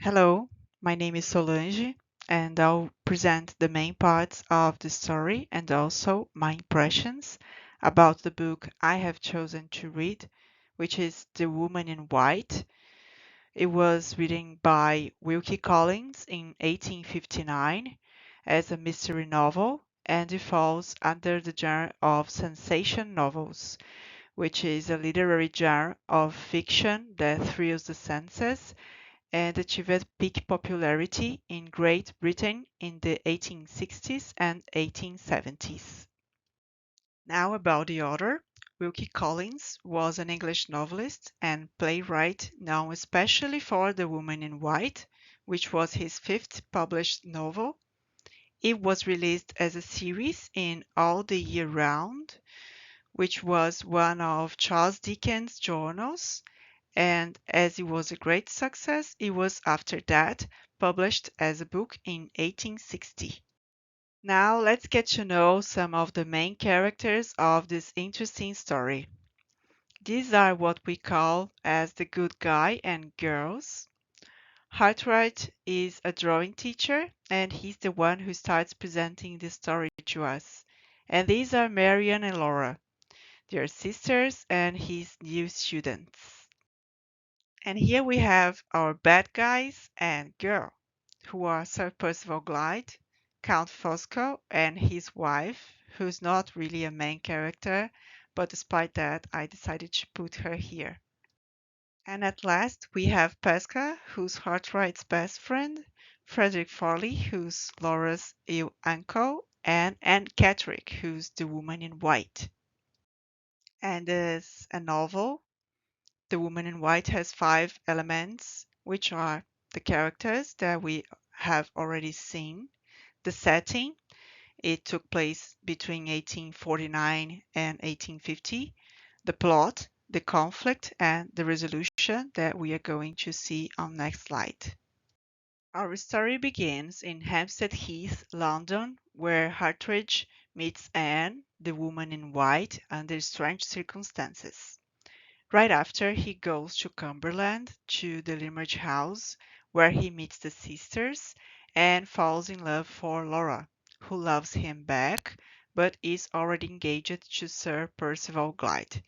Hello, my name is Solange, and I'll present the main parts of the story and also my impressions about the book I have chosen to read, which is The Woman in White. It was written by Wilkie Collins in 1859 as a mystery novel, and it falls under the genre of sensation novels, which is a literary genre of fiction that thrills the senses and achieved peak popularity in Great Britain in the 1860s and 1870s. Now about the author. Wilkie Collins was an English novelist and playwright known especially for The Woman in White, which was his fifth published novel. It was released as a series in All the Year Round, which was one of Charles Dickens' journals, and as it was a great success, it was after that published as a book in 1860. Now let's get to know some of the main characters of this interesting story. These are what we call as the good guy and girls. Hartwright is a drawing teacher and he's the one who starts presenting the story to us. And these are Marian and Laura. They are sisters and his new students. And here we have our bad guys and girl, who are Sir Percival Glyde, Count Fosco, and his wife, who's not really a main character, but despite that, I decided to put her here. And at last, we have Pesca, who's Hartwright's best friend, Frederick Farley, who's Laura's ill uncle, and Anne Catterick, who's the woman in white. And as a novel, The Woman in White has five elements, which are the characters that we have already seen, the setting, it took place between 1849 and 1850, the plot, the conflict, and the resolution that we are going to see on next slide. Our story begins in Hampstead Heath, London, where Hartridge meets Anne, the woman in white, under strange circumstances. Right after, he goes to Cumberland, to the Limerick house, where he meets the sisters and falls in love for Laura, who loves him back, but is already engaged to Sir Percival Glyde.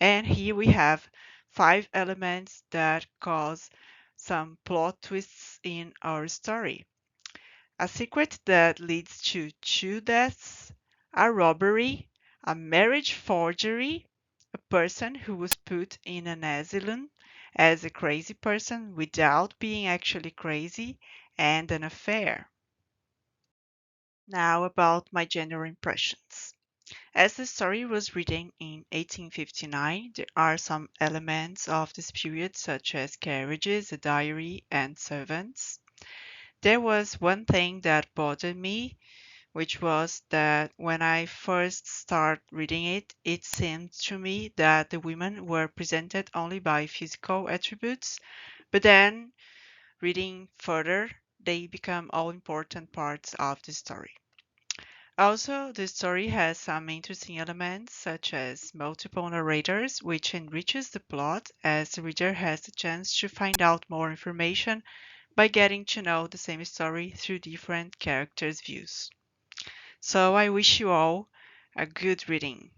And here we have five elements that cause some plot twists in our story. A secret that leads to two deaths, a robbery, a marriage forgery, a person who was put in an asylum as a crazy person without being actually crazy, and an affair. Now about my general impressions. As the story was written in 1859, there are some elements of this period such as carriages, a diary, and servants. There was one thing that bothered me, which was that when I first started reading it, it seemed to me that the women were presented only by physical attributes, but then reading further, they become all important parts of the story. Also, the story has some interesting elements, such as multiple narrators, which enriches the plot as the reader has the chance to find out more information by getting to know the same story through different characters' views. So I wish you all a good reading.